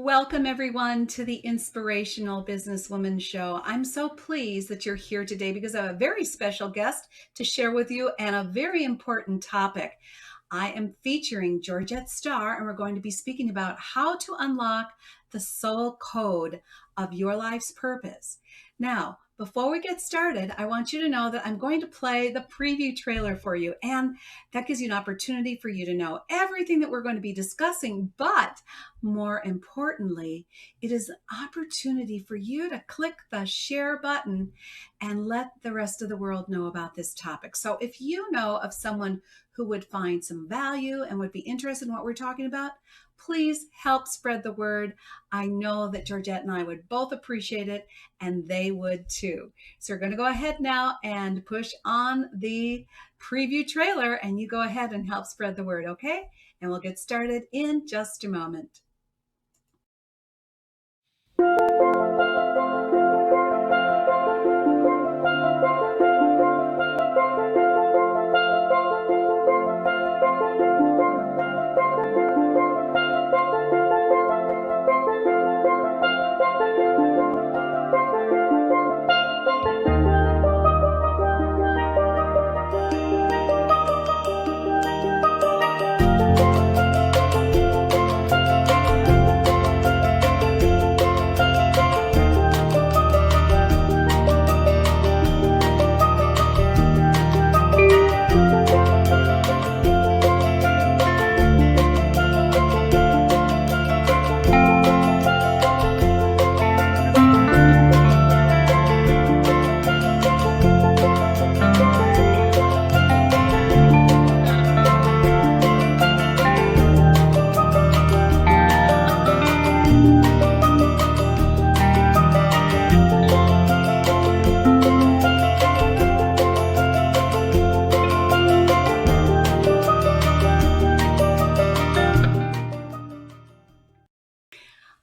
Welcome, everyone, to the Inspirational Businesswoman Show. I'm so pleased that you're here today because I have a very special guest to share with you and a very important topic. I am featuring Georgette Star, and we're going to be speaking about how to unlock the soul code of your life's purpose. Now, before we get started, I want you to know that I'm going to play the preview trailer for you, and that gives you an opportunity for you to know everything that we're going to be discussing, but more importantly, it is an opportunity for you to click the share button and let the rest of the world know about this topic. So if you know of someone who would find some value and would be interested in what we're talking about, please help spread the word. I know that Georgette and I would both appreciate it, and they would too. So we're going to go ahead now and push on the preview trailer, and you go ahead and help spread the word, okay? And we'll get started in just a moment.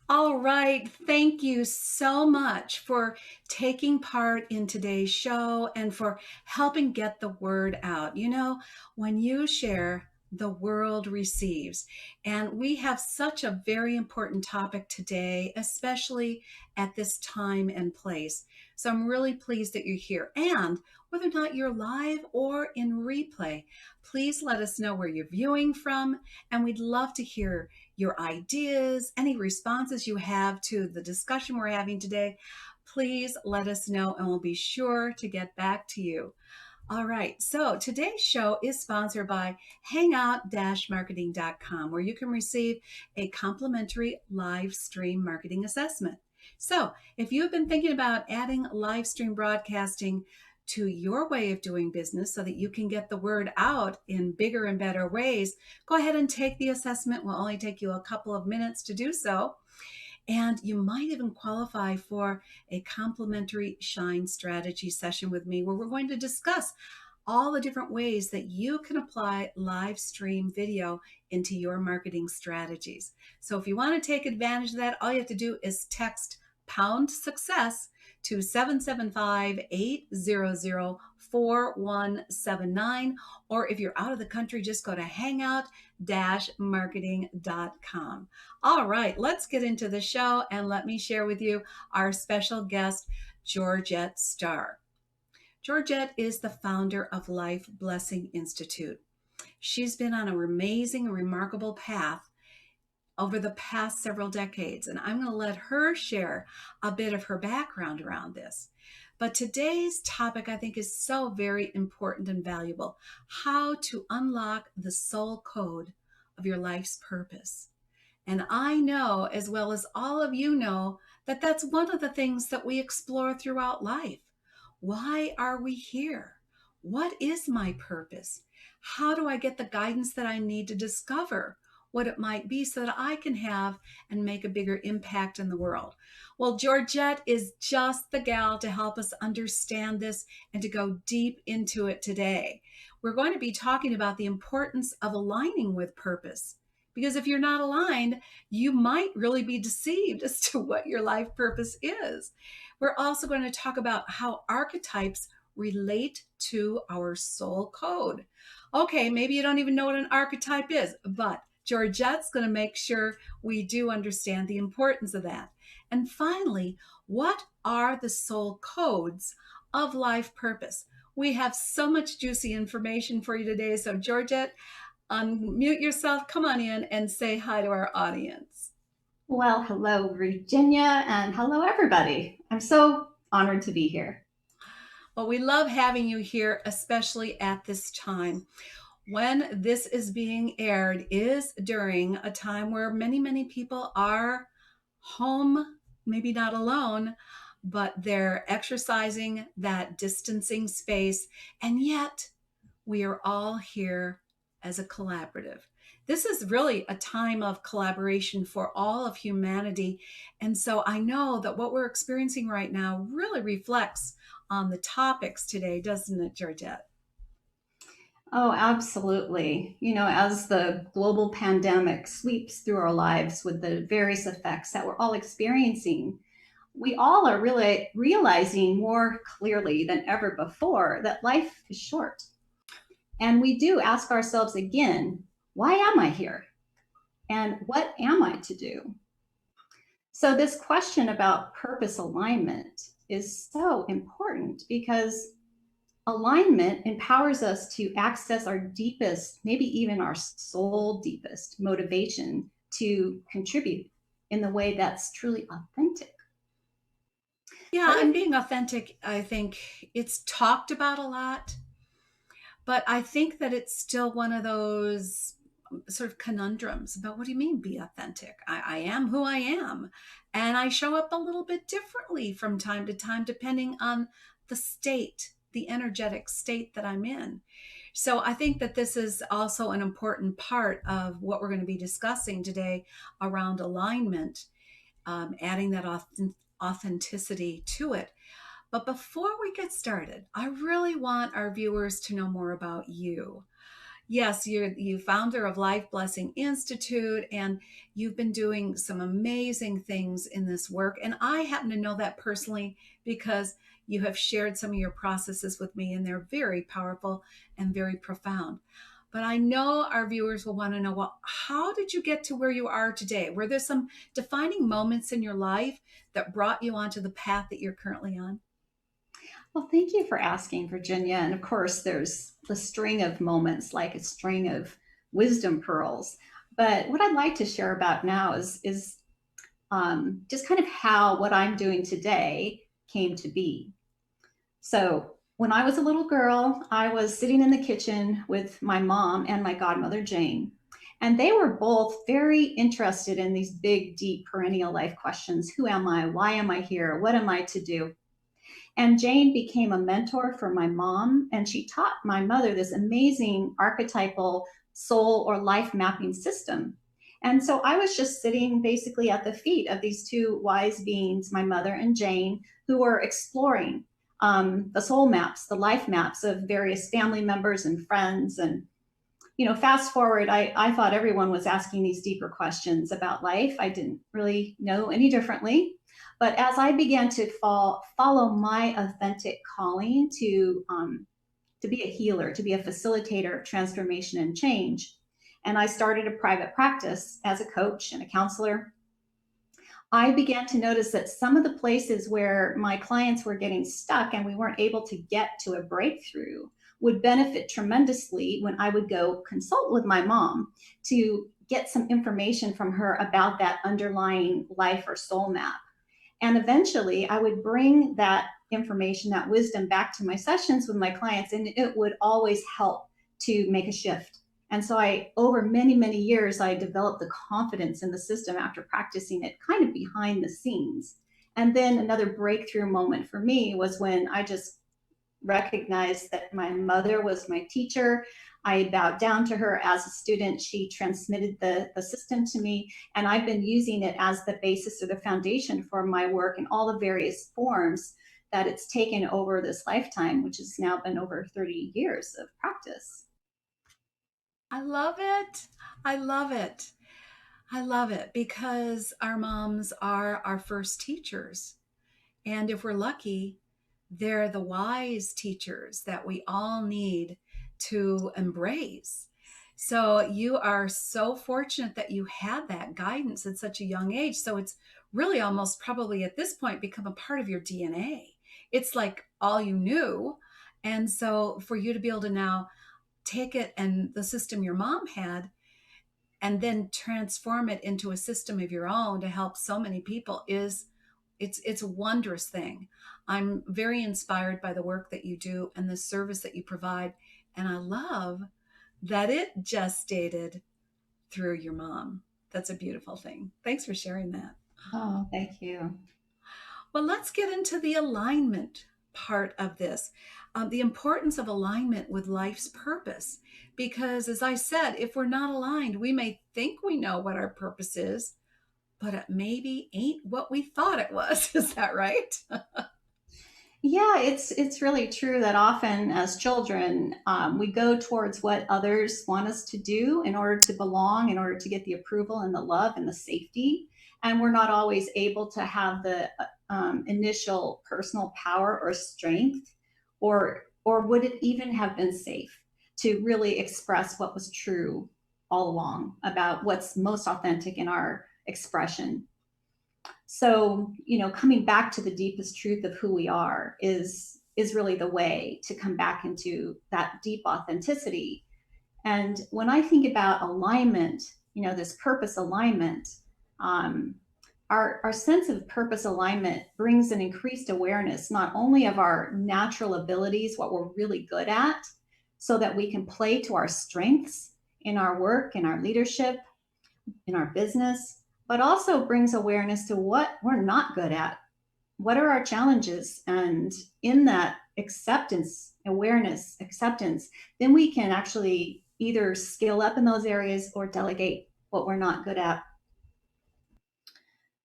All right. Thank you so much for taking part in today's show and for helping get the word out. You know, when you share, the world receives. And we have such a very important topic today, especially at this time and place. So I'm really pleased that you're here. And whether or not you're live or in replay, please let us know where you're viewing from. And we'd love to hear your ideas, any responses you have to the discussion we're having today. Please let us know and we'll be sure to get back to you. All right, so today's show is sponsored by hangout-marketing.com, where you can receive a complimentary live stream marketing assessment. So if you've been thinking about adding live stream broadcasting to your way of doing business so that you can get the word out in bigger and better ways, go ahead and take the assessment. It will only take you a couple of minutes to do so. And you might even qualify for a complimentary Shine strategy session with me, where we're going to discuss all the different ways that you can apply live stream video into your marketing strategies. So if you want to take advantage of that, all you have to do is text pound success to 775-800-4179. Or if you're out of the country, just go to hangout-marketing.com. All right, let's get into the show and let me share with you our special guest, Georgette Star. Georgette is the founder of Life Blessing Institute. She's been on an amazing and remarkable path over the past several decades, and I'm going to let her share a bit of her background around this. But today's topic, I think, is so very important and valuable: how to unlock the soul code of your life's purpose. And I know, as well as all of you know, that that's one of the things that we explore throughout life. Why are we here? What is my purpose? How do I get the guidance that I need to discover what it might be so that I can have and make a bigger impact in the world? Well, Georgette is just the gal to help us understand this and to go deep into it today. We're going to be talking about the importance of aligning with purpose. Because if you're not aligned, you might really be deceived as to what your life purpose is. We're also going to talk about how archetypes relate to our soul code. Okay, maybe you don't even know what an archetype is, but Georgette's going to make sure we do understand the importance of that. And finally, what are the soul codes of life purpose? We have so much juicy information for you today. So, Georgette, unmute yourself, come on in and say hi to our audience. Well, hello, Virginia, and hello, everybody. I'm so honored to be here. Well, we love having you here, especially at this time. When this is being aired is during a time where many people are home, maybe not alone, but they're exercising that distancing space. And yet we are all here as a collaborative. This is really a time of collaboration for all of humanity. And so I know that what we're experiencing right now really reflects on the topics today, doesn't it, Georgette? Oh, absolutely. As the global pandemic sweeps through our lives with the various effects that we're all experiencing, we all are really realizing more clearly than ever before that life is short. And we do ask ourselves again, why am I here? And what am I to do? So, this question about purpose alignment is so important because alignment empowers us to access our deepest, maybe even our soul deepest motivation to contribute in the way that's truly authentic. Yeah, But and in being authentic, I think it's talked about a lot, but I think that it's still one of those sort of conundrums about what do you mean be authentic? I am who I am. And I show up a little bit differently from time to time, depending on the state, the energetic state that I'm in. So I think that this is also an important part of what we're going to be discussing today around alignment, adding that authenticity to it. But before we get started, I really want our viewers to know more about you. Yes, you're you founder of Life Blessing Institute, and you've been doing some amazing things in this work. And I happen to know that personally because you have shared some of your processes with me, and they're very powerful and very profound. But I know our viewers will want to know, well, how did you get to where you are today? Were there some defining moments in your life that brought you onto the path that you're currently on? Well, thank you for asking, Virginia. And of course, there's a string of moments, like a string of wisdom pearls. But what I'd like to share about now is just kind of how what I'm doing today came to be. So, when I was a little girl, I was sitting in the kitchen with my mom and my godmother, Jane. And they were both very interested in these big, deep, perennial life questions. Who am I? Why am I here? What am I to do? And Jane became a mentor for my mom, and she taught my mother this amazing archetypal soul or life mapping system. And so I was just sitting basically at the feet of these two wise beings, my mother and Jane, who were exploring the soul maps, the life maps of various family members and friends. And fast forward, I thought everyone was asking these deeper questions about life. I didn't really know any differently. But as I began to follow my authentic calling to be a healer, to be a facilitator of transformation and change, and I started a private practice as a coach and a counselor, I began to notice that some of the places where my clients were getting stuck and we weren't able to get to a breakthrough would benefit tremendously when I would go consult with my mom to get some information from her about that underlying life or soul map. And eventually I would bring that information, that wisdom back to my sessions with my clients, and it would always help to make a shift. And so over many years, I developed the confidence in the system after practicing it kind of behind the scenes. And then another breakthrough moment for me was when I just recognized that my mother was my teacher. I bowed down to her as a student. She transmitted the system to me, and I've been using it as the basis or the foundation for my work in all the various forms that it's taken over this lifetime, which has now been over 30 years of practice. I love it. I love it. I love it because our moms are our first teachers. And if we're lucky, they're the wise teachers that we all need to embrace. So you are so fortunate that you had that guidance at such a young age. So it's really almost probably at this point become a part of your DNA. It's like all you knew. And so for you to be able to now take it and the system your mom had and then transform it into a system of your own to help so many people is it's a wondrous thing. I'm very inspired by the work that you do and the service that you provide, and I love that it gestated through your mom. That's a beautiful thing. Thanks for sharing that. Oh, thank you. Well, let's get into the alignment part of this, the importance of alignment with life's purpose. Because, as I said, if we're not aligned, we may think we know what our purpose is, but it maybe ain't what we thought it was. Is that right? Yeah, it's really true that often as children, we go towards what others want us to do in order to belong, in order to get the approval and the love and the safety, and we're not always able to have the initial personal power or strength, or would it even have been safe to really express what was true all along about what's most authentic in our expression. So, coming back to the deepest truth of who we are is really the way to come back into that deep authenticity. And when I think about alignment, this purpose alignment, um, our sense of purpose alignment brings an increased awareness, not only of our natural abilities, what we're really good at, so that we can play to our strengths in our work, in our leadership, in our business, but also brings awareness to what we're not good at. What are our challenges? And in that acceptance, awareness, acceptance, then we can actually either scale up in those areas or delegate what we're not good at.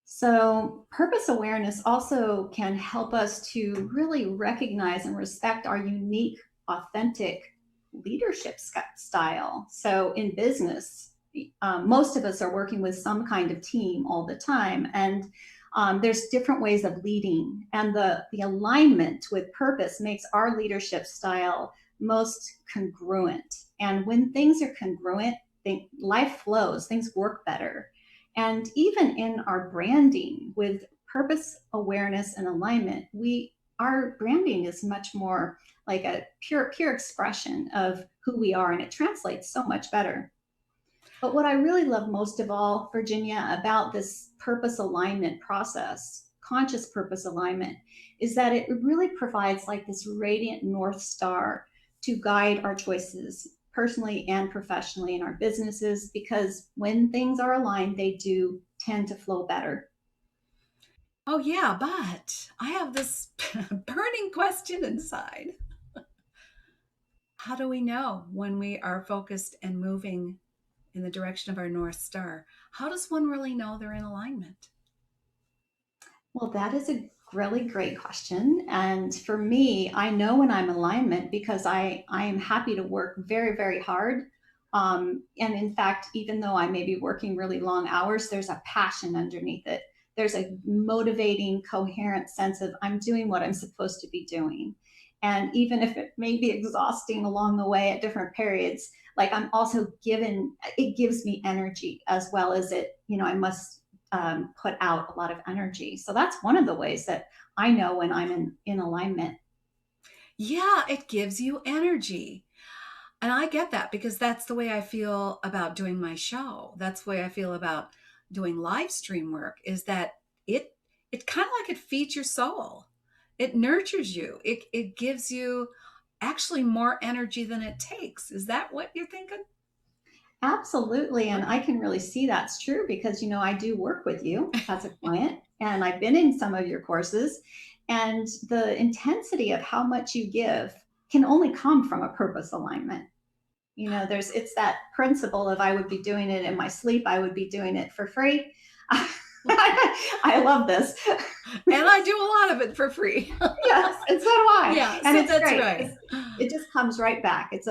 So, purpose awareness also can help us to really recognize and respect our unique, authentic leadership style. So, in business, most of us are working with some kind of team all the time, and there's different ways of leading, and the alignment with purpose makes our leadership style most congruent. And when things are congruent, life flows, things work better. And even in our branding with purpose, awareness, and alignment, our branding is much more like a pure expression of who we are, and it translates so much better. But what I really love most of all, Virginia, about this purpose alignment process, conscious purpose alignment, is that it really provides like this radiant North Star to guide our choices personally and professionally in our businesses, because when things are aligned, they do tend to flow better. Oh, yeah, but I have this burning question inside. How do we know when we are focused and moving in the direction of our North Star? How does one really know they're in alignment? Well, that is a really great question. And for me, I know when I'm in alignment because I am happy to work very, very hard. And in fact, even though I may be working really long hours, there's a passion underneath it. There's a motivating, coherent sense of I'm doing what I'm supposed to be doing. And even if it may be exhausting along the way at different periods, like I'm also given, it gives me energy as well as I must put out a lot of energy. So that's one of the ways that I know when I'm in alignment. Yeah, it gives you energy. And I get that because that's the way I feel about doing my show. That's the way I feel about doing live stream work is that it it kind of like it feeds your soul. It nurtures you. It gives you actually more energy than it takes. Is that what you're thinking? Absolutely. And I can really see that's true because, I do work with you as a client and I've been in some of your courses. And the intensity of how much you give can only come from a purpose alignment. It's that principle of I would be doing it in my sleep, I would be doing it for free. I love this. And I do a lot of it for free. Yes, and so do I. Yeah, And so it's that's great right. because it just comes right back. It's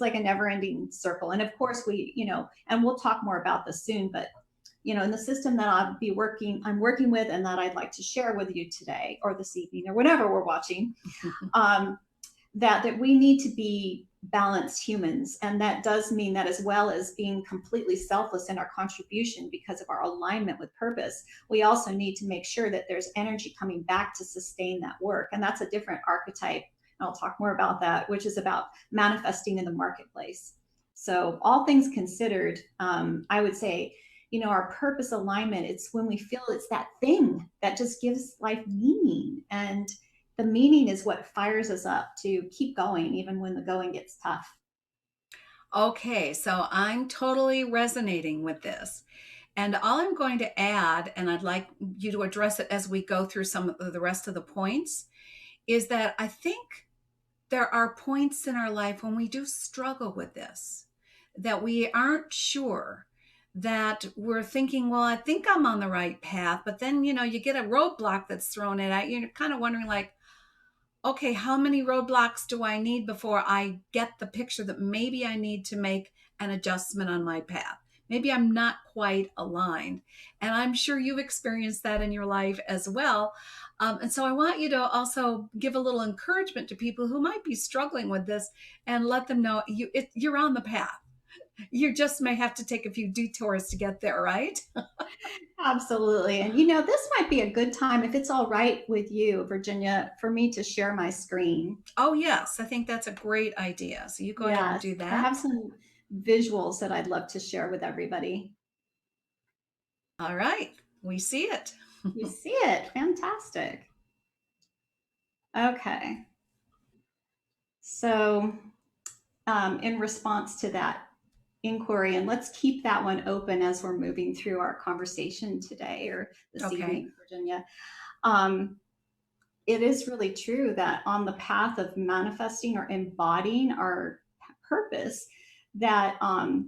like a never-ending circle. And of course and we'll talk more about this soon, but in the system that I'm working with and that I'd like to share with you today or this evening or whenever we're watching, that we need to be balanced humans. And that does mean that, as well as being completely selfless in our contribution because of our alignment with purpose, we also need to make sure that there's energy coming back to sustain that work. And that's a different archetype. And I'll talk more about that, which is about manifesting in the marketplace. So, all things considered, I would say, our purpose alignment, it's when we feel it's that thing that just gives life meaning. And the meaning is what fires us up to keep going, even when the going gets tough. Okay, so I'm totally resonating with this. And all I'm going to add, and I'd like you to address it as we go through some of the rest of the points, is that I think there are points in our life when we do struggle with this, that we aren't sure, that we're thinking, well, I think I'm on the right path. But then, you get a roadblock that's thrown at you. You're kind of wondering, like, okay, how many roadblocks do I need before I get the picture that maybe I need to make an adjustment on my path? Maybe I'm not quite aligned. And I'm sure you've experienced that in your life as well. And so I want you to also give a little encouragement to people who might be struggling with this and let them know you're on the path. You just may have to take a few detours to get there, right? Absolutely. And this might be a good time, if it's all right with you, Virginia, for me to share my screen. Oh, yes. I think that's a great idea. So you go ahead and Yes, do I have that. some visuals that I'd love to share with everybody. All right. We see it. You see it? Fantastic. Okay. So, in response to that inquiry, and let's keep that one open as we're moving through our conversation today or this Okay. evening, Virginia. Um, it is really true that on the path of manifesting or embodying our purpose, that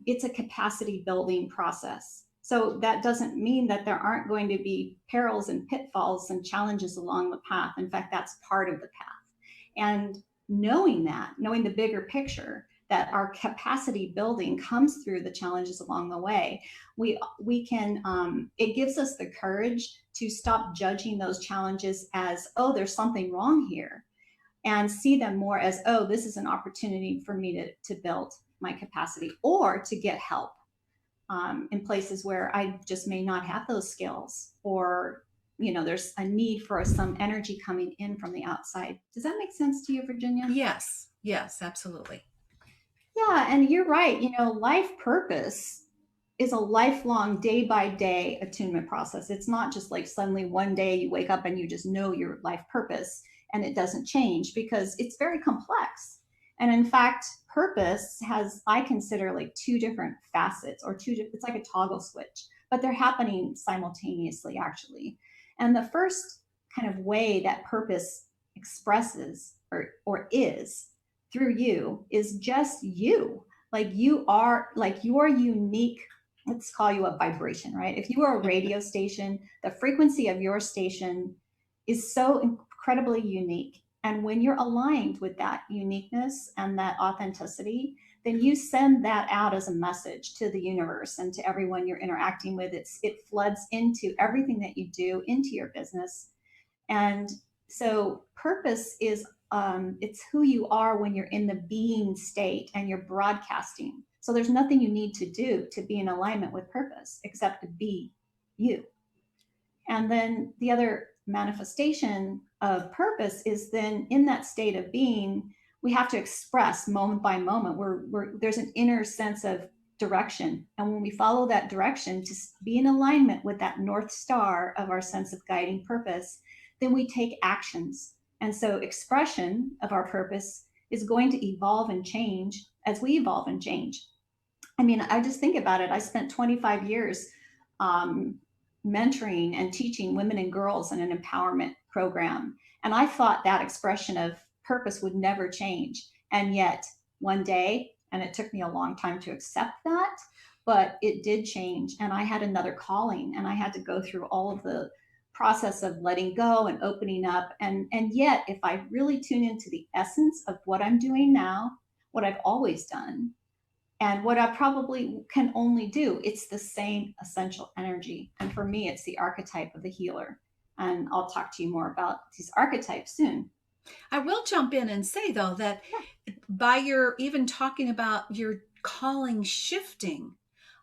it's a capacity building process. So that doesn't mean that there aren't going to be perils and pitfalls and challenges along the path. In fact, that's part of the path. And knowing that, knowing the bigger picture, that our capacity building comes through the challenges along the way, we can it gives us the courage to stop judging those challenges as, oh, there's something wrong here, and see them more as, oh, this is an opportunity for me to build my capacity or to get help in places where I just may not have those skills, or there's a need for some energy coming in from the outside. Does that make sense to you, Virginia? Yes. Yes, absolutely. Yeah, and you're right. Life purpose is a lifelong, day by day attunement process. It's not just like suddenly one day you wake up and you just know your life purpose and it doesn't change, because it's very complex. And in fact, purpose has, I consider, like two different facets, or it's like a toggle switch, but they're happening simultaneously, actually. And the first kind of way that purpose expresses or is through you is just you. Like your unique, let's call you a vibration, right? If you are a radio station, the frequency of your station is so incredibly unique. And when you're aligned with that uniqueness and that authenticity, then you send that out as a message to the universe and to everyone you're interacting with. It floods into everything that you do, into your business. And so purpose is, it's who you are when you're in the being state and you're broadcasting. So there's nothing you need to do to be in alignment with purpose except to be you. And then the other manifestation of purpose is then in that state of being, we have to express moment by moment. There's an inner sense of direction. And when we follow that direction to be in alignment with that North Star of our sense of guiding purpose, then we take actions. And so expression of our purpose is going to evolve and change as we evolve and change. I mean, I just think about it. I spent 25 years um, mentoring and teaching women and girls in an empowerment program. And I thought that expression of purpose would never change. And yet, one day, and it took me a long time to accept that, but it did change. And I had another calling, and I had to go through all of the process of letting go and opening up. And yet, if I really tune into the essence of what I'm doing now, what I've always done, and what I probably can only do, it's the same essential energy. And for me, it's the archetype of the healer. And I'll talk to you more about these archetypes soon. I will jump in and say, though, that by your even talking about your calling shifting,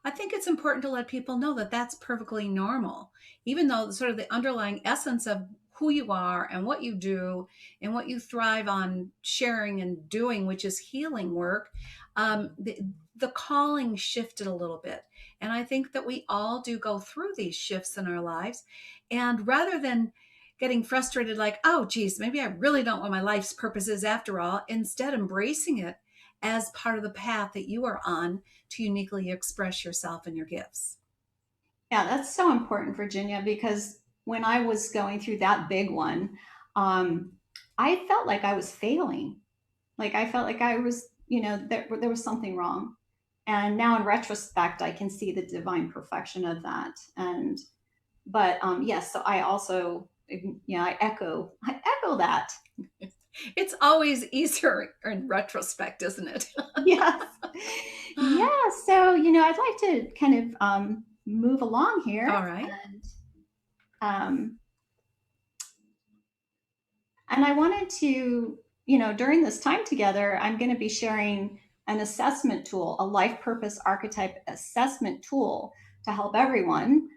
I think it's important to let people know that that's perfectly normal, even though sort of the underlying essence of who you are and what you do and what you thrive on sharing and doing, which is healing work, the calling shifted a little bit. And I think that we all do go through these shifts in our lives. And rather than getting frustrated, like, oh, geez, maybe I really don't know what my life's purpose is after all, instead embracing it as part of the path that you are on to uniquely express yourself and your gifts. Yeah, that's so important, Virginia, because when I was going through that big one, um, I felt like I was failing. Like I felt like I was, there was something wrong. And now in retrospect, I can see the divine perfection of that. But yes, so I also, I echo that. It's always easier in retrospect, isn't it? Yes. Yeah. So, I'd like to kind of move along All here. right. Um, And I wanted to, during this time together, I'm going to be sharing an assessment tool, a life purpose archetype assessment tool to help everyone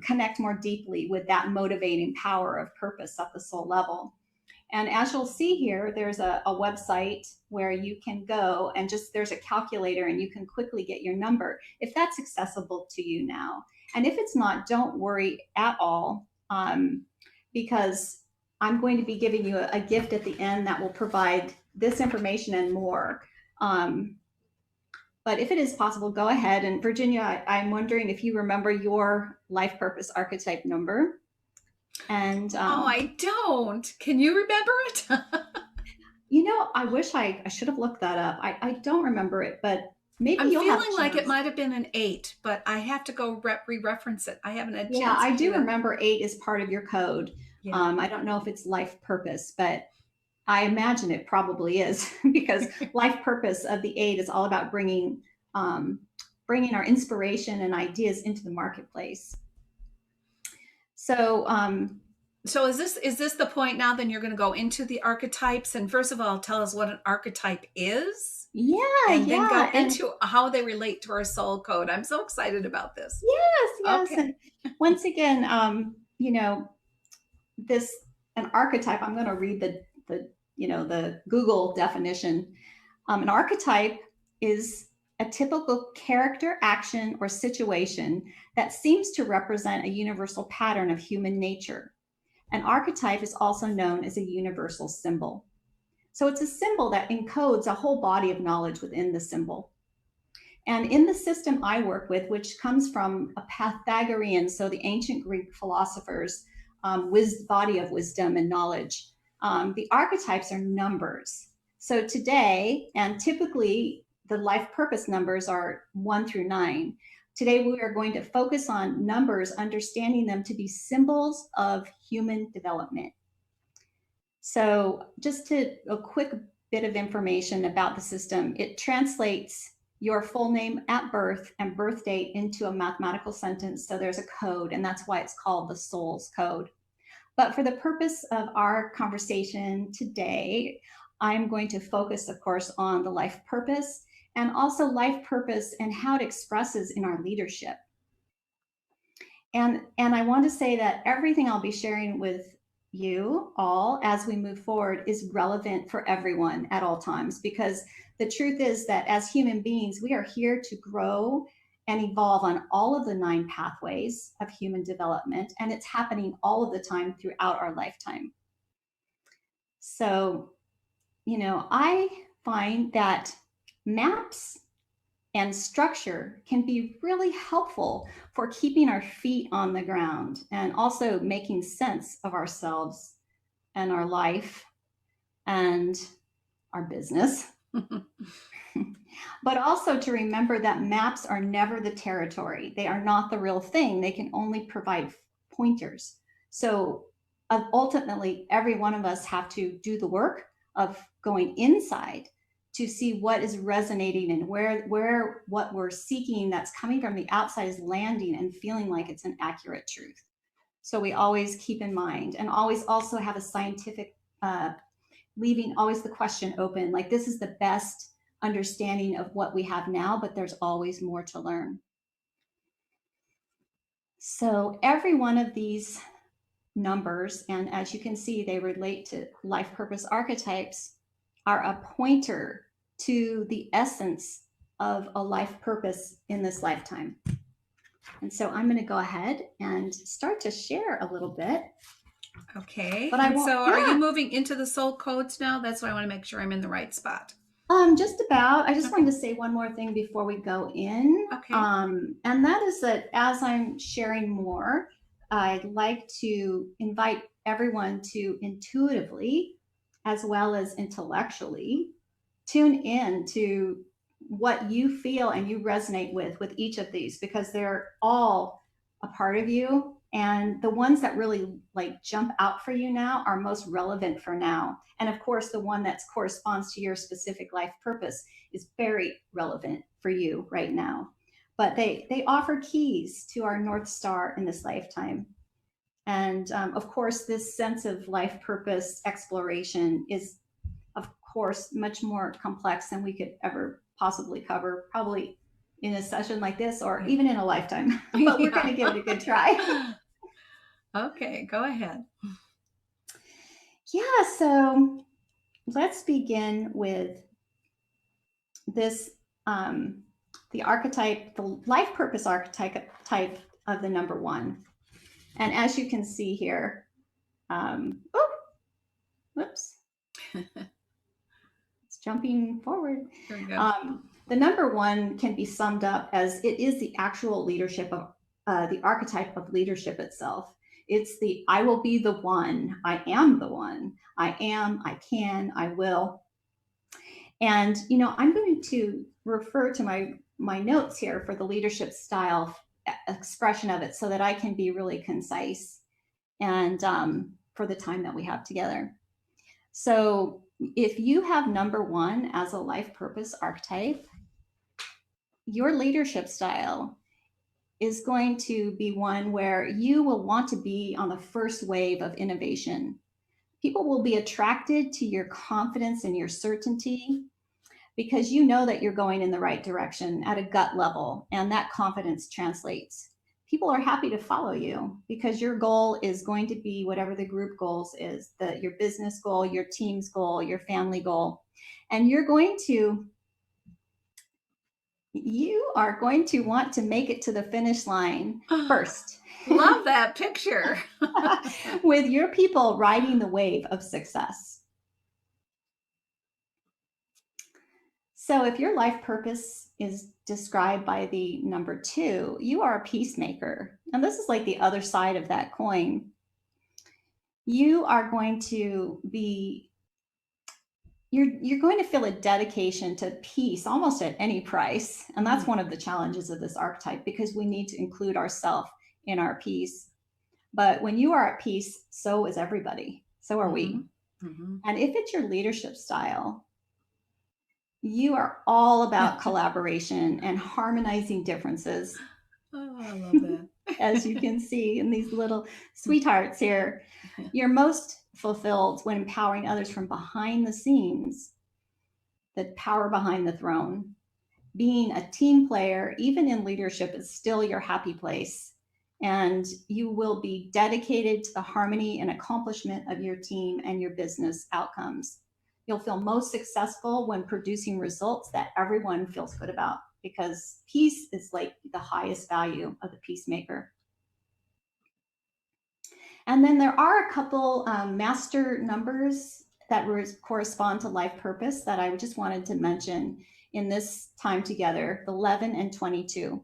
connect more deeply with that motivating power of purpose at the soul level. And as you'll see here, there's a website where you can go and there's a calculator and you can quickly get your number if that's accessible to you now. And if it's not, don't worry at all, because I'm going to be giving you a gift at the end that will provide this information and more. Um, but if it is possible, go ahead. And Virginia, I'm wondering if you remember your life purpose archetype number. And Oh, I don't. Can you remember it? I wish I should have looked that up. I don't remember it, but maybe I'm you'll have a feeling like it chance. might have been an 8, but I have to go re-reference it. I haven't had a Yeah, chance I to do do that. remember 8 is part of your code. Yeah. I don't know if it's life purpose, but I imagine it probably is because life purpose of the 8 is all about um, bringing our inspiration and ideas into the marketplace. So So is this the point now? Then you're going to go into the archetypes, and first of all, tell us what an archetype is, yeah, and then go yeah, and into how they relate to our soul code. I'm so excited about this. yes, yes, and Okay. once again, this an archetype. I'm going to read the Google definition. An archetype is a typical character, action, or situation that seems to represent a universal pattern of human nature. An archetype is also known as a universal symbol. So it's a symbol that encodes a whole body of knowledge within the symbol. And in the system I work with, which comes from a Pythagorean, so the ancient Greek philosophers' body of wisdom and knowledge, the archetypes are numbers. So today, and typically the life purpose numbers are 1 through 9. Today, we are going to focus on numbers, understanding them to be symbols of human development. So, just a quick bit of information about the system. It translates your full name at birth and birth date into a mathematical sentence. So there's a code, and that's why it's called the soul's code. But for the purpose of our conversation today, I'm going to focus, of course, on the life purpose and also life purpose and how it expresses in our leadership. And I want to say that everything I'll be sharing with you all as we move forward is relevant for everyone at all times, because the truth is that as human beings, we are here to grow and evolve on all of the 9 pathways of human development, and it's happening all of the time throughout our lifetime. So, I find that maps and structure can be really helpful for keeping our feet on the ground and also making sense of ourselves and our life and our business. But also to remember that maps are never the territory. They are not the real thing. They can only provide pointers. So ultimately, every one of us have to do the work of going inside to see what is resonating and where what we're seeking that's coming from the outside is landing and feeling like it's an accurate truth. So we always keep in mind and always also have a scientific leaving always the question open. Like, this is the best understanding of what we have now, but there's always more to learn. So every one of these numbers, and as you can see, they relate to life purpose archetypes, are a pointer to the essence of a life purpose in this lifetime. And so I'm going to go ahead and start to share a little bit. Okay. But and so are you moving into the soul codes now? That's why I want to make sure I'm in the right spot. Just about. I just wanted to say one more thing before we go in. Okay. And that is that as I'm sharing more, I'd like to invite everyone to intuitively, as well as intellectually, tune in to what you feel and you resonate with each of these, because they're all a part of you. And the ones that really like jump out for you now are most relevant for now. And of course, the one that corresponds to your specific life purpose is very relevant for you right now. But they offer keys to our North Star in this lifetime. And of course, this sense of life purpose exploration is, of course, much more complex than we could ever possibly cover, probably in a session like this or even in a lifetime. But we're going to give it a good try. Okay, go ahead. Yeah, so let's begin with this the archetype, the life purpose archetype type of the number one. And as you can see here, whoops, it's jumping forward. There we go. The number one can be summed up as it is the actual leadership of the archetype of leadership itself. It's the I will be the one, I am the one, I am, I can, I will. And, you know, I'm going to refer to my notes here for the leadership style expression of it so that I can be really concise and for the time that we have together. So if you have number one as a life purpose archetype, your leadership style is going to be one where you will want to be on the first wave of innovation. People will be attracted to your confidence and your certainty because you know that you're going in the right direction at a gut level, and that confidence translates. People are happy to follow you because your goal is going to be whatever the group goals is, your business goal, your team's goal, your family goal. And you are going to want to make it to the finish line first. Love that picture. With your people riding the wave of success. So if your life purpose is described by the number two, you are a peacemaker. And this is like the other side of that coin. You are going to be, you're going to feel a dedication to peace almost at any price. And that's one of the challenges of this archetype, because we need to include ourselves in our peace. But when you are at peace, so is everybody. So are we. And if it's your leadership style, you are all about collaboration and harmonizing differences. Oh, I love that. As you can see in these little sweethearts here, you're most fulfilled when empowering others from behind the scenes, the power behind the throne. Being a team player, even in leadership, is still your happy place. And you will be dedicated to the harmony and accomplishment of your team and your business outcomes. You'll feel most successful when producing results that everyone feels good about, because peace is like the highest value of the peacemaker. And then there are a couple master numbers that correspond to life purpose that I just wanted to mention in this time together, 11 and 22.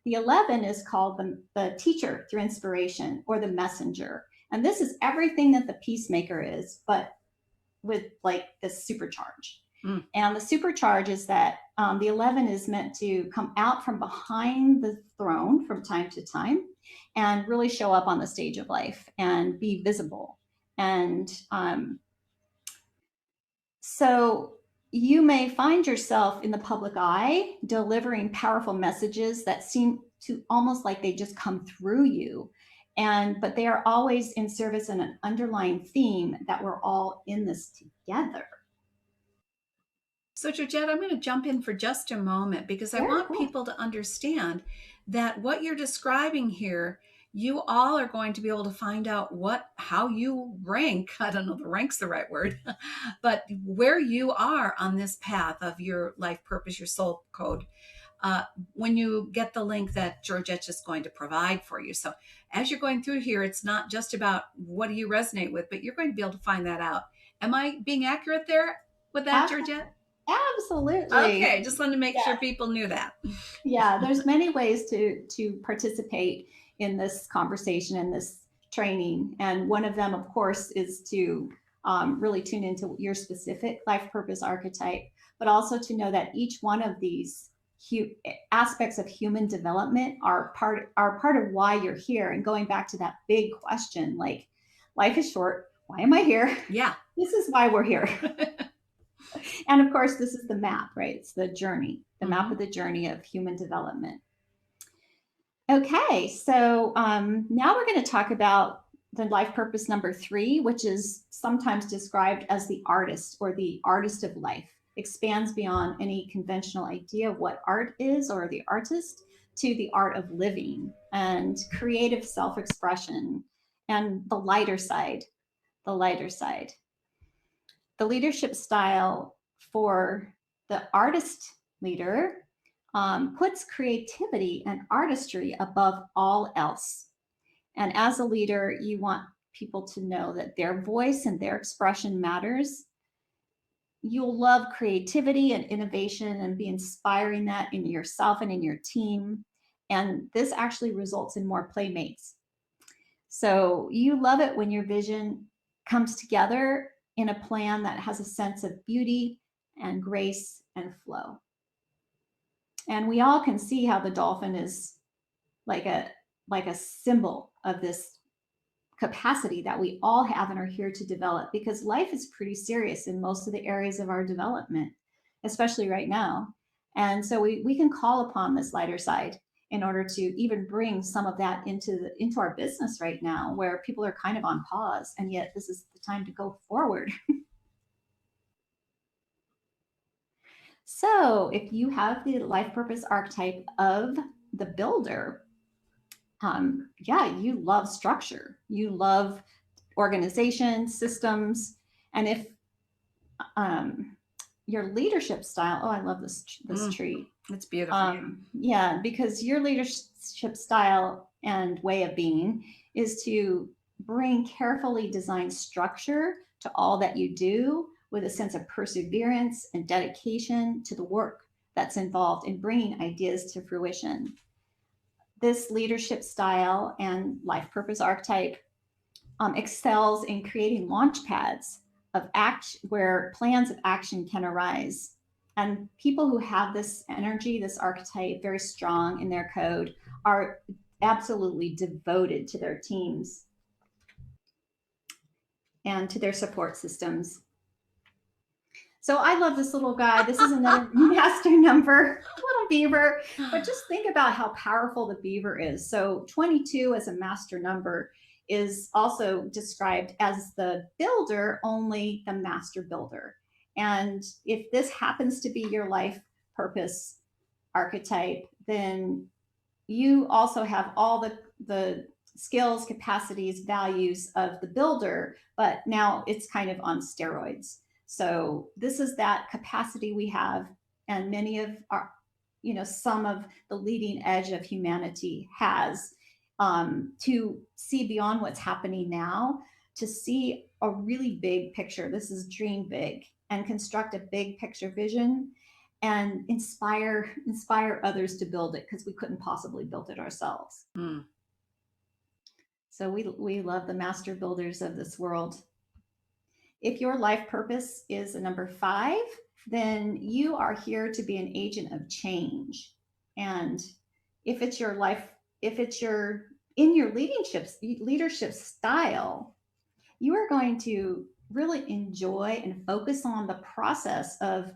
The 11 is called the teacher through inspiration, or the messenger. And this is everything that the peacemaker is, but with like this supercharge. And the supercharge is that the 11 is meant to come out from behind the throne from time to time and really show up on the stage of life and be visible. And so you may find yourself in the public eye delivering powerful messages that seem to almost like they just come through you. But they are always in service and an underlying theme that we're all in this together. So, Georgette, I'm going to jump in for just a moment because I Sure, want cool. people to understand that what you're describing here, you all are going to be able to find out how you rank. I don't know if rank's the right word, but where you are on this path of your life purpose, your soul code, uh, when you get the link that Georgette's just going to provide for you. So as you're going through here, it's not just about what do you resonate with, but you're going to be able to find that out. Am I being accurate there with that, Ab- Georgette? Absolutely. Okay, just wanted to make Yeah. sure people knew that. Yeah, there's many ways to participate in this conversation and this training, and one of them, of course, is to really tune into your specific life purpose archetype, but also to know that each one of these aspects of human development are part of why you're here. And going back to that big question, like, life is short. Why am I here? Yeah. This is why we're here. And of course, this is the map, right? It's the journey, the map of the journey of human development. Okay, so now we're going to talk about the life purpose number 3, which is sometimes described as the artist or the artist of life. Expands beyond any conventional idea of what art is or the artist to the art of living and creative self-expression and the lighter side, the lighter side. The leadership style for the artist leader puts creativity and artistry above all else. And as a leader, you want people to know that their voice and their expression matters. You'll love creativity and innovation and be inspiring that in yourself and in your team. And this actually results in more playmates. So you love it when your vision comes together in a plan that has a sense of beauty and grace and flow. And we all can see how the dolphin is like a symbol of this capacity that we all have and are here to develop, because life is pretty serious in most of the areas of our development, especially right now. And so we can call upon this lighter side in order to even bring some of that into our business right now, where people are kind of on pause, and yet this is the time to go forward. So if you have the life purpose archetype of the builder, yeah, you love structure, you love organization, systems, and if your leadership style, oh, I love this tree. It's beautiful. Yeah, because your leadership style and way of being is to bring carefully designed structure to all that you do, with a sense of perseverance and dedication to the work that's involved in bringing ideas to fruition. This leadership style and life purpose archetype excels in creating launch pads of action where plans of action can arise. And people who have this energy, this archetype very strong in their code, are absolutely devoted to their teams and to their support systems. So I love this little guy. This is another master number, little beaver. But just think about how powerful the beaver is. So 22 as a master number is also described as the builder, only the master builder. And if this happens to be your life purpose archetype, then you also have all the skills, capacities, values of the builder, but now it's kind of on steroids. So this is that capacity we have, and many of our, some of the leading edge of humanity has, to see beyond what's happening now, to see a really big picture. This is dream big and construct a big picture vision and inspire others to build it, because we couldn't possibly build it ourselves. So we love the master builders of this world. If your life purpose is a number 5, then you are here to be an agent of change. And if it's your in your leadership style, you are going to really enjoy and focus on the process of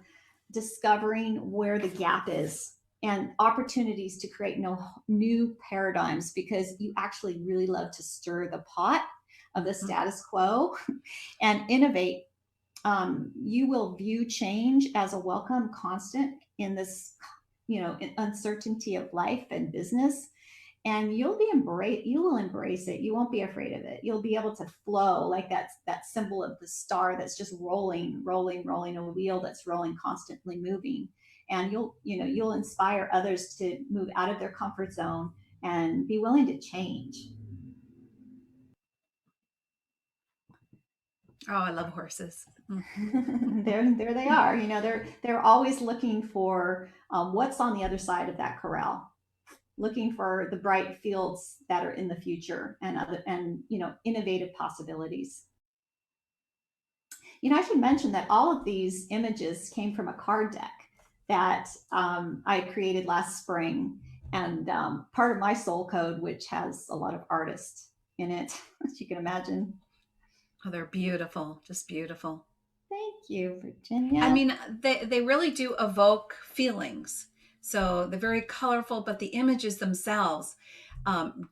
discovering where the gap is and opportunities to create no new paradigms, because you actually really love to stir the pot of the status quo and innovate. You will view change as a welcome constant in this, uncertainty of life and business, and you will embrace it. You won't be afraid of it. You'll be able to flow like that symbol of the star that's just rolling, a wheel that's rolling, constantly moving. And you'll inspire others to move out of their comfort zone and be willing to change. Oh, I love horses. There they are. They're always looking for what's on the other side of that corral, looking for the bright fields that are in the future, and innovative possibilities. I should mention that all of these images came from a card deck that I created last spring, and part of my soul code, which has a lot of artists in it, as you can imagine. Oh, they're beautiful, just beautiful. Thank you, Virginia. I mean, they really do evoke feelings. So they're very colorful, but the images themselves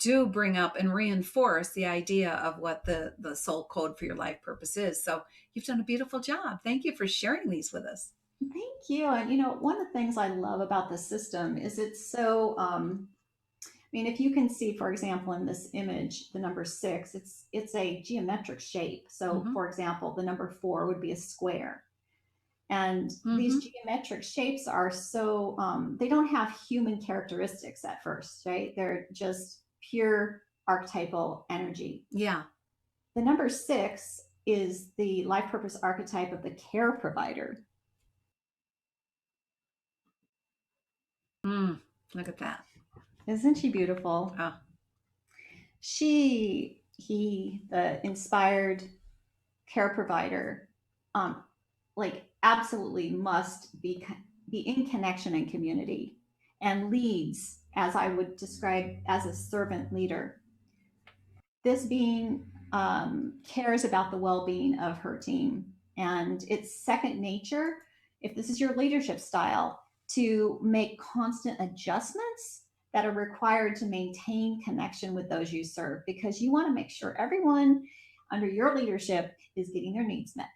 do bring up and reinforce the idea of what the soul code for your life purpose is. So you've done a beautiful job. Thank you for sharing these with us. Thank you. And one of the things I love about the system is it's so. If you can see, for example, in this image, the number 6, it's a geometric shape. So, for example, the number 4 would be a square. And these geometric shapes are so, they don't have human characteristics at first, right? They're just pure archetypal energy. Yeah. The number 6 is the life purpose archetype of the care provider. Look at that. Isn't she beautiful? Oh. The inspired care provider, absolutely must be in connection and community, and leads, as I would describe, as a servant leader. This being cares about the well-being of her team, and it's second nature, if this is your leadership style, to make constant adjustments that are required to maintain connection with those you serve, because you want to make sure everyone under your leadership is getting their needs met,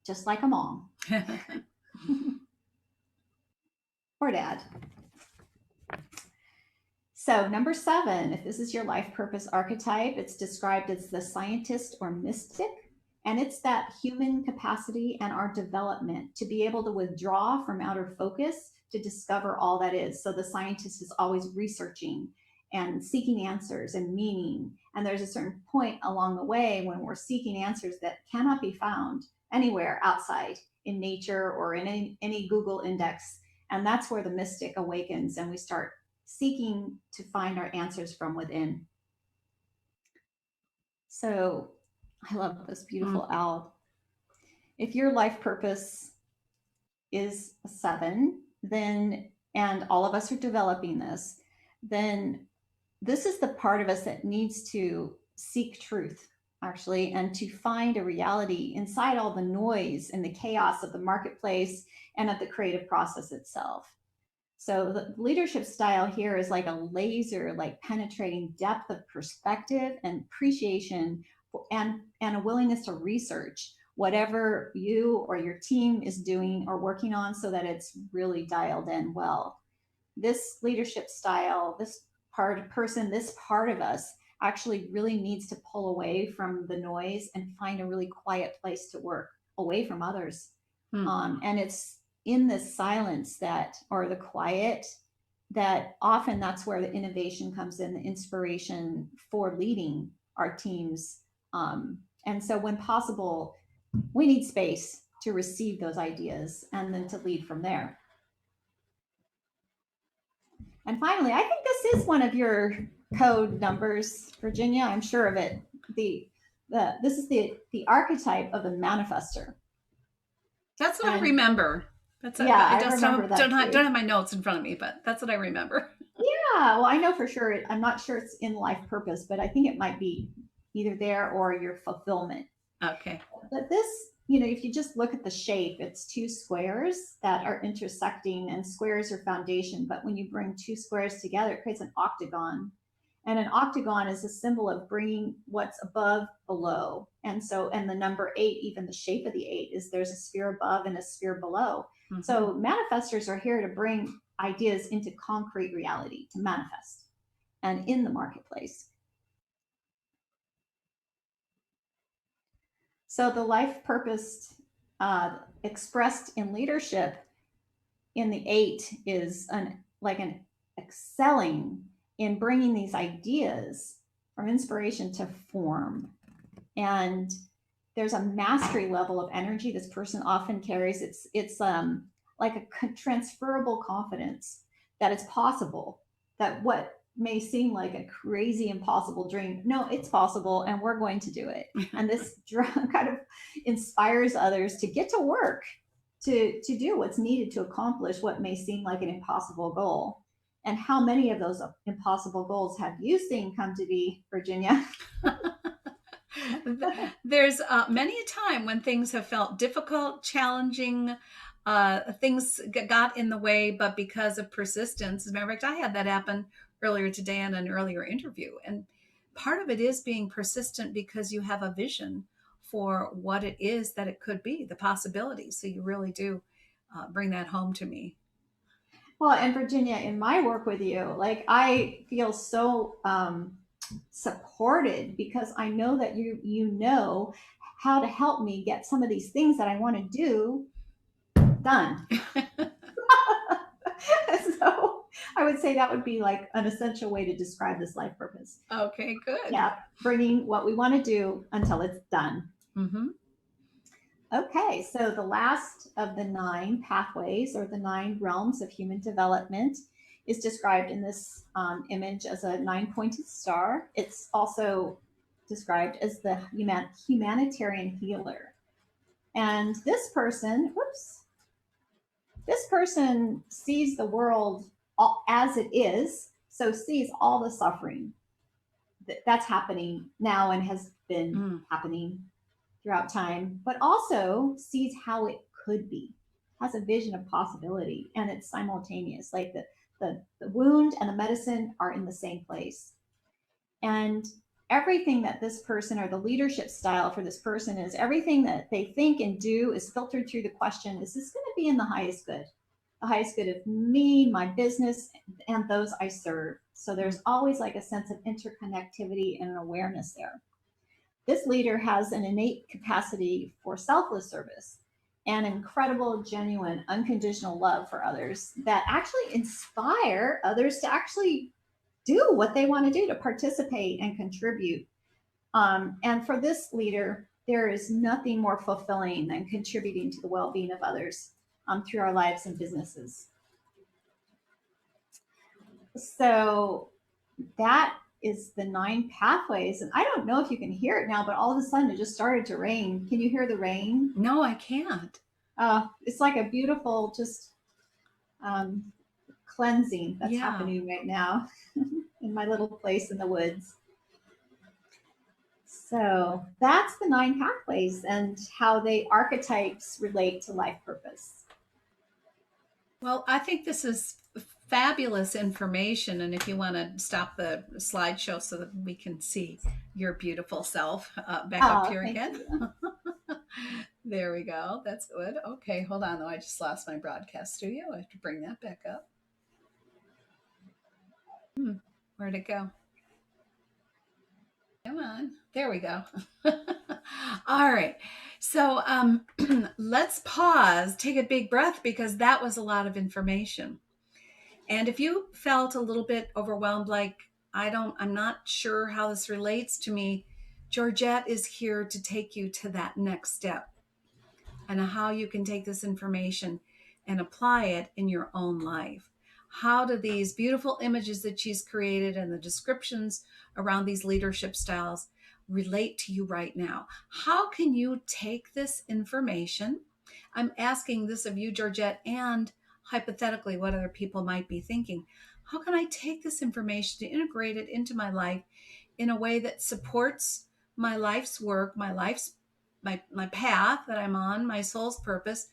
just like a mom or dad. So number 7, if this is your life purpose archetype, it's described as the scientist or mystic. And it's that human capacity and our development to be able to withdraw from outer focus to discover all that is. So the scientist is always researching and seeking answers and meaning. And there's a certain point along the way when we're seeking answers that cannot be found anywhere outside in nature or in any Google index. And that's where the mystic awakens, and we start seeking to find our answers from within. So I love this beautiful owl. If your life purpose is a 7, then, and all of us are developing this, then this is the part of us that needs to seek truth, actually, and to find a reality inside all the noise and the chaos of the marketplace and of the creative process itself. So the leadership style here is like a laser, like penetrating depth of perspective and appreciation, and a willingness to research whatever you or your team is doing or working on, so that it's really dialed in well. This leadership style, this part of us actually really needs to pull away from the noise and find a really quiet place to work away from others. And it's in the silence or the quiet, that often that's where the innovation comes in, the inspiration for leading our teams. And so when possible, we need space to receive those ideas and then to lead from there. And finally, I think this is one of your code numbers, Virginia. I'm sure of it. This is the archetype of the manifester. That's what I remember. I just don't have my notes in front of me, but that's what I remember. Yeah, well, I know for sure. I'm not sure it's in life purpose, but I think it might be either there or your fulfillment. Okay. But this if you just look at the shape, it's two squares that are intersecting, and squares are foundation. But when you bring two squares together, it creates an octagon. And an octagon is a symbol of bringing what's above below. And the number eight, even the shape of the eight, is there's a sphere above and a sphere below. Mm-hmm. So manifestors are here to bring ideas into concrete reality, to manifest and in the marketplace. So the life purpose expressed in leadership in the eight is an excelling in bringing these ideas or inspiration to form. And there's a mastery level of energy this person often carries. It's like a transferable confidence that it's possible, that what may seem like a crazy impossible dream, no, it's possible, and we're going to do it. And this kind of inspires others to get to work, to do what's needed to accomplish what may seem like an impossible goal. And how many of those impossible goals have you seen come to be, Virginia? There's many a time when things have felt difficult, challenging, things got in the way, but because of persistence. As a matter of fact, I had that happen earlier today in an earlier interview. And part of it is being persistent because you have a vision for what it is that it could be, the possibilities. So you really do bring that home to me. Well, and Virginia, in my work with you, like I feel so supported because I know that you know how to help me get some of these things that I want to do done. So I would say that would be like an essential way to describe this life purpose. Okay, good. Yeah, bringing what we want to do until it's done. Mm-hmm. Okay, so the last of the 9 pathways or the 9 realms of human development is described in this image as a 9-pointed star. It's also described as the humanitarian healer. And this person sees the world as it is, so sees all the suffering that's happening now and has been happening throughout time, but also sees how it could be, has a vision of possibility, and it's simultaneous. Like the wound and the medicine are in the same place. And everything that this person, or the leadership style for this person, is everything that they think and do is filtered through the question, is this going to be in the highest good? The highest good of me, my business, and those I serve. So there's always like a sense of interconnectivity and an awareness there. This leader has an innate capacity for selfless service and incredible, genuine, unconditional love for others that actually inspire others to actually do what they want to do, to participate and contribute. And for this leader, there is nothing more fulfilling than contributing to the well-being of others through our lives and businesses. So that is the 9 pathways. And I don't know if you can hear it now, but all of a sudden it just started to rain. Can you hear the rain? No, I can't. It's like a beautiful, just cleansing that's happening right now in my little place in the woods. So that's the 9 pathways and how the archetypes relate to life purpose. Well, I think this is fabulous information. And if you want to stop the slideshow so that we can see your beautiful self back up here again. There we go. That's good. Okay, hold on though. I just lost my broadcast studio. I have to bring that back up. Where'd it go? Come on. There we go. All right. So let's pause, take a big breath, because that was a lot of information. And if you felt a little bit overwhelmed, like I'm not sure how this relates to me, Georgette is here to take you to that next step and how you can take this information and apply it in your own life. How do these beautiful images that she's created and the descriptions around these leadership styles relate to you right now? How can you take this information? I'm asking this of you, Georgette, and hypothetically what other people might be thinking. How can I take this information to integrate it into my life in a way that supports my life's work, my life's my path that I'm on, my soul's purpose,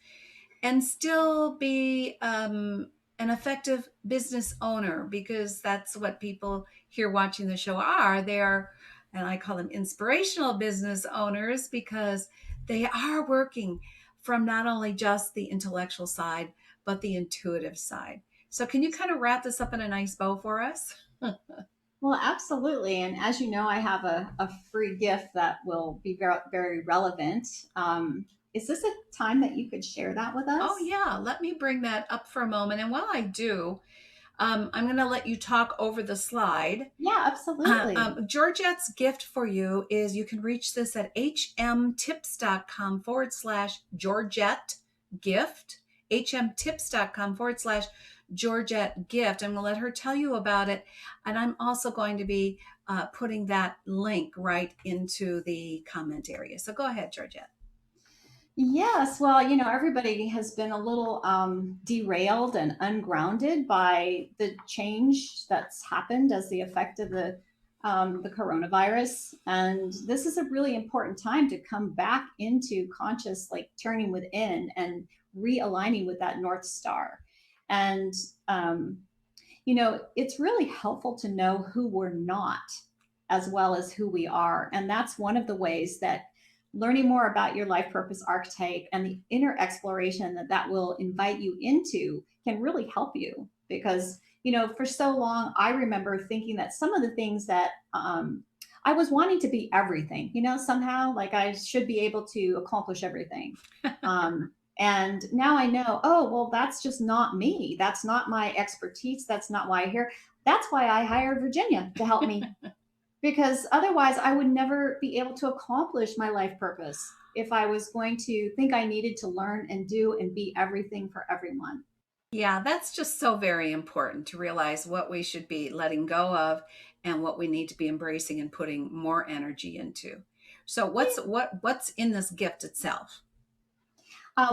and still be an effective business owner, because that's what people here watching the show are. They are, and I call them inspirational business owners, because they are working from not only just the intellectual side, but the intuitive side. So, can you kind of wrap this up in a nice bow for us? Well, absolutely. And as you know, I have a free gift that will be very, very relevant. Is this a time that you could share that with Oh, us? yeah. Let me bring that up for a moment. And while I do, I'm going to let you talk over the slide. Yeah, absolutely. Georgette's gift for you is you can reach this at hmtips.com/Georgette gift, hmtips.com/Georgette gift. I'm going to let her tell you about it. And I'm also going to be putting that link right into the comment area. So go ahead, Georgette. Yes, well, everybody has been a little derailed and ungrounded by the change that's happened as the effect of the coronavirus, and this is a really important time to come back into conscious, like turning within and realigning with that North Star. And um, it's really helpful to know who we're not as well as who we are. And that's one of the ways that learning more about your life purpose archetype and the inner exploration that will invite you into can really help you. Because, for so long, I remember thinking that some of the things that I was wanting to be everything, somehow like I should be able to accomplish everything. Um, and now I know, oh, well, that's just not me. That's not my expertise. That's not why I'm here. That's why I hired Virginia to help me, because otherwise I would never be able to accomplish my life purpose if I was going to think I needed to learn and do and be everything for everyone. Yeah, that's just so very important to realize what we should be letting go of and what we need to be embracing and putting more energy into. So what's in this gift itself?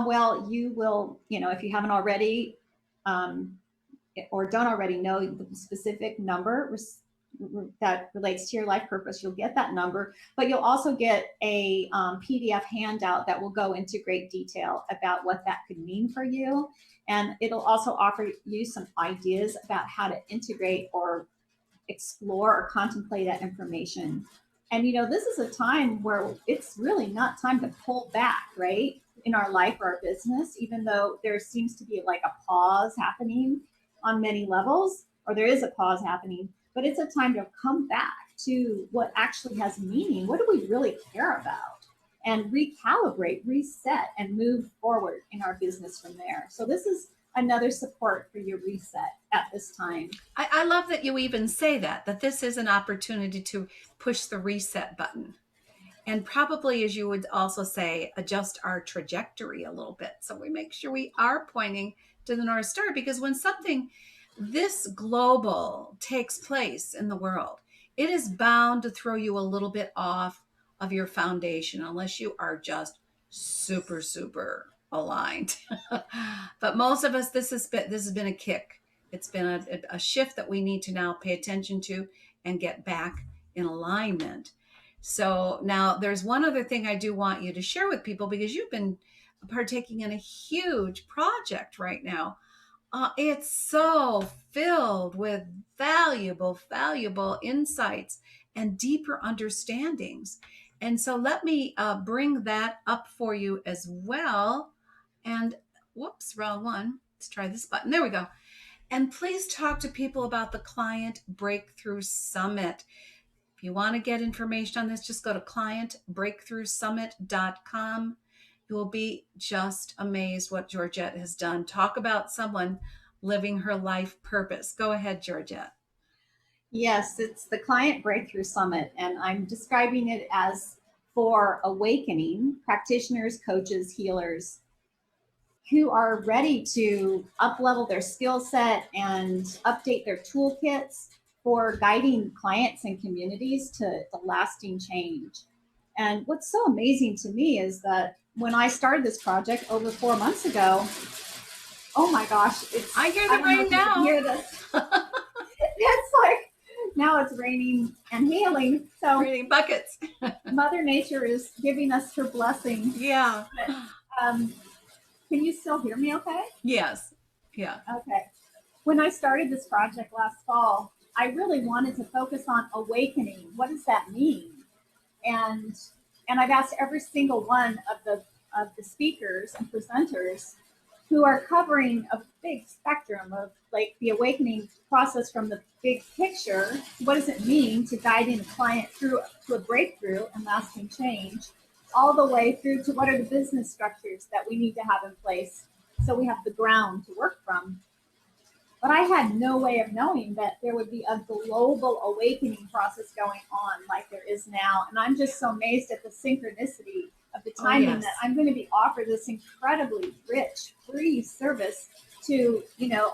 Well, you will, if you haven't already, um, or don't already know the specific number that relates to your life purpose, you'll get that number, but you'll also get a PDF handout that will go into great detail about what that could mean for you. And it'll also offer you some ideas about how to integrate or explore or contemplate that information. And this is a time where it's really not time to pull back, right? In our life or our business, even though there seems to be like a pause happening on many levels, or there is a pause happening, but it's a time to come back to what actually has meaning. What do we really care about? And recalibrate, reset, and move forward in our business from there. So this is another support for your reset at this time. I love that you even say that this is an opportunity to push the reset button. And probably, as you would also say, adjust our trajectory a little bit. So we make sure we are pointing to the North Star, because when something this global takes place in the world, it is bound to throw you a little bit off of your foundation unless you are just super, super aligned. But most of us, this has been a kick. It's been a shift that we need to now pay attention to and get back in alignment. So now there's one other thing I do want you to share with people, because you've been partaking in a huge project right now. It's so filled with valuable insights and deeper understandings. And so let me bring that up for you as well. And whoops, wrong one. Let's try this button. There we go. And please talk to people about the Client Breakthrough Summit. If you want to get information on this, just go to clientbreakthroughsummit.com. You will be just amazed what Georgette has done. Talk about someone living her life purpose. Go ahead, Georgette. Yes, it's the Client Breakthrough Summit, and I'm describing it as for awakening practitioners, coaches, healers who are ready to uplevel their skill set and update their toolkits for guiding clients and communities to lasting change. And what's so amazing to me is that when I started this project over 4 months ago, oh my gosh, I hear I the don't know rain if you can now. hear this. It's like now it's raining and hailing. So Raining buckets. Mother Nature is giving us her blessing. Yeah. But, can you still hear me okay? Yes. Yeah. Okay. When I started this project last fall, I really wanted to focus on awakening. What does that mean? And and I've asked every single one of the speakers and presenters who are covering a big spectrum of like the awakening process from the big picture. What does it mean to guiding a client through to a breakthrough and lasting change, all the way through to what are the business structures that we need to have in place so we have the ground to work from. But I had no way of knowing that there would be a global awakening process going on like there is now. And I'm just so amazed at the synchronicity of the Oh, timing that yes. I'm going to be offered this incredibly rich, free service to,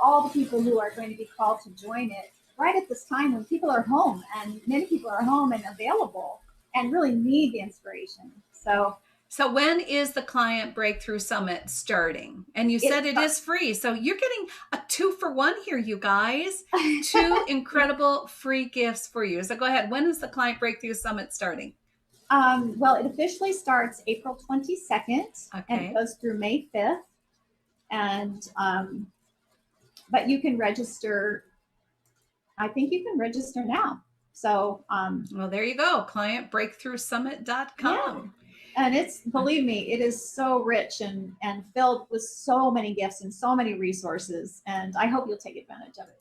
all the people who are going to be called to join it right at this time when people are home and many people are home and available and really need the inspiration. So So when is the Client Breakthrough Summit starting? And you said it's it is free. So you're getting a 2-for-1 here, you guys. 2 incredible free gifts for you. So go ahead. When is the Client Breakthrough Summit starting? Well, it officially starts April 22nd and it Okay. goes through May 5th. And, but you can register, I think you can register now. So, Well, there you go. yeah. Clientbreakthroughsummit.com. And it's, believe me, it is so rich and filled with so many gifts and so many resources. And I hope you'll take advantage of it.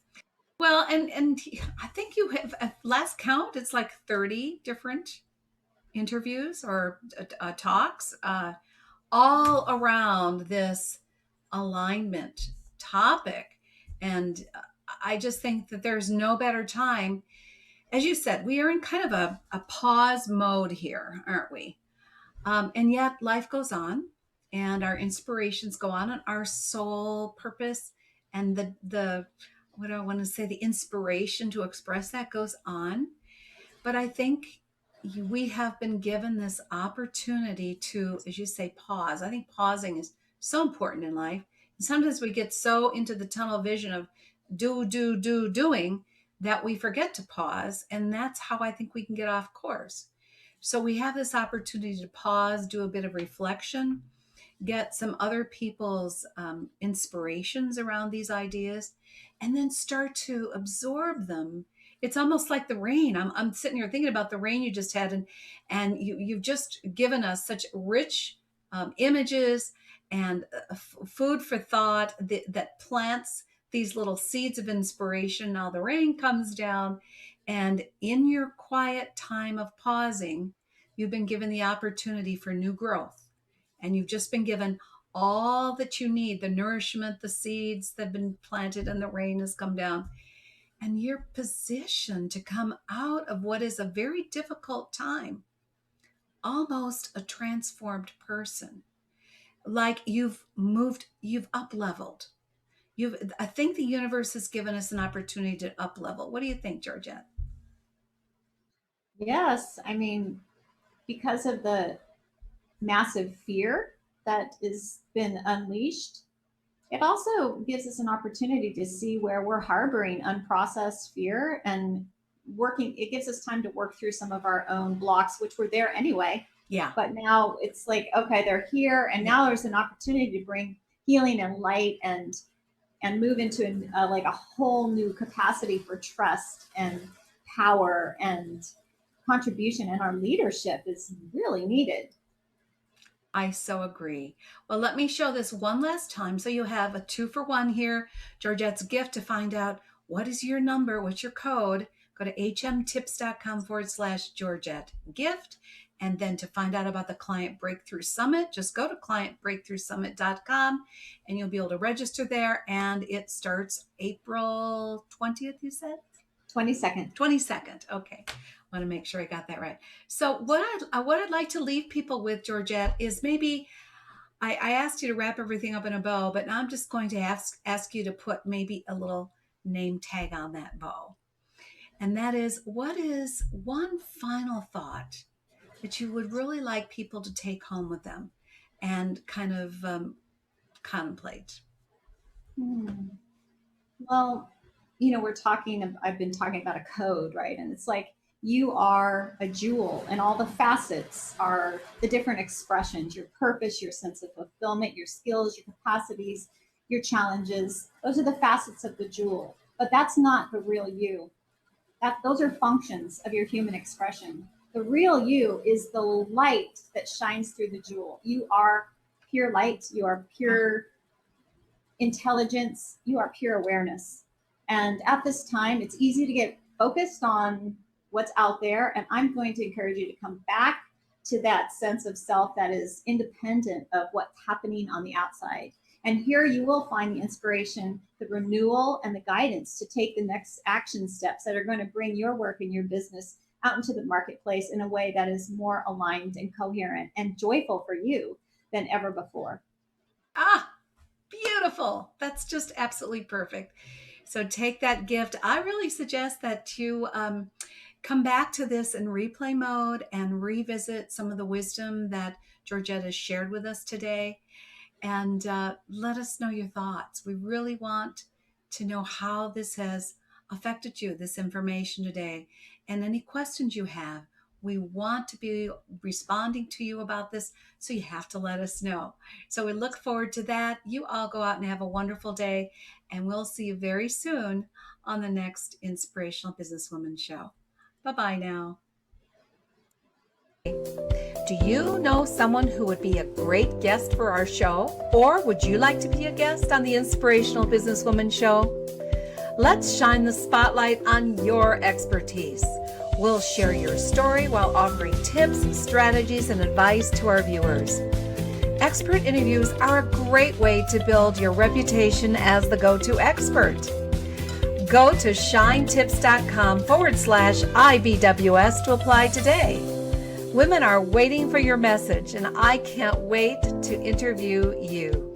Well, and I think you have, at last count, it's like 30 different interviews or talks all around this alignment topic. And I just think that there's no better time. As you said, we are in kind of a pause mode here, aren't we? And yet life goes on and our inspirations go on and our soul purpose and the what do I want to say, the inspiration to express that goes on. But I think we have been given this opportunity to, as you say, pause. I think pausing is so important in life. And sometimes we get so into the tunnel vision of doing that we forget to pause. And that's how I think we can get off course. So we have this opportunity to pause, do a bit of reflection, get some other people's inspirations around these ideas, and then start to absorb them. It's almost like the rain. I'm sitting here thinking about the rain you just had, and you've just given us such rich images and food for thought that plants these little seeds of inspiration. Now the rain comes down, and in your quiet time of pausing, you've been given the opportunity for new growth, and you've just been given all that you need, the nourishment, the seeds that have been planted, and the rain has come down. And you're positioned to come out of what is a very difficult time, almost a transformed person. Like you've moved, you've up leveled. I think the universe has given us an opportunity to up level. What do you think, Georgette? Yes. I mean, because of the massive fear that has been unleashed, it also gives us an opportunity to see where we're harboring unprocessed fear and working. It gives us time to work through some of our own blocks, which were there anyway. Yeah. But now it's like, okay, they're here. And now there's an opportunity to bring healing and light and move into like a whole new capacity for trust and power and contribution. And our leadership is really needed. I so agree. Well, let me show this one last time. So you have a 2-for-1 here, Georgette's gift. To find out what is your number, what's your code, go to hmtips.com/Georgette gift. And then to find out about the Client Breakthrough Summit, just go to clientbreakthroughsummit.com and you'll be able to register there. And it starts April 20th, you said? 22nd. 22nd. Okay. I want to make sure I got that right. So what I'd like to leave people with, Georgette, is maybe I asked you to wrap everything up in a bow, but now I'm just going to ask you to put maybe a little name tag on that bow. And that is, what is one final thought that you would really like people to take home with them and kind of contemplate? Hmm. Well, I've been talking about a code, right? And it's like you are a jewel, and all the facets are the different expressions, your purpose, your sense of fulfillment, your skills, your capacities, your challenges. Those are the facets of the jewel. But that's not the real you. Those are functions of your human expression. The real you is the light that shines through the jewel. You are pure light, you are pure intelligence, you are pure awareness. And at this time, it's easy to get focused on what's out there. And I'm going to encourage you to come back to that sense of self that is independent of what's happening on the outside. And here you will find the inspiration, the renewal, and the guidance to take the next action steps that are going to bring your work and your business out into the marketplace in a way that is more aligned and coherent and joyful for you than ever before. Ah, beautiful. That's just absolutely perfect. So take that gift. I really suggest that you come back to this in replay mode and revisit some of the wisdom that Georgette has shared with us today. And let us know your thoughts. We really want to know how this has affected you, this information today, and any questions you have. We want to be responding to you about this, so you have to let us know. So we look forward to that. You all go out and have a wonderful day, and we'll see you very soon on the next Inspirational Businesswoman show. Bye-bye now. Do you know someone who would be a great guest for our show? Or would you like to be a guest on the Inspirational Businesswoman show? Let's shine the spotlight on your expertise. We'll share your story while offering tips, strategies, and advice to our viewers. Expert interviews are a great way to build your reputation as the go-to expert. Go to shinetips.com/IBWS to apply today. Women are waiting for your message, and I can't wait to interview you.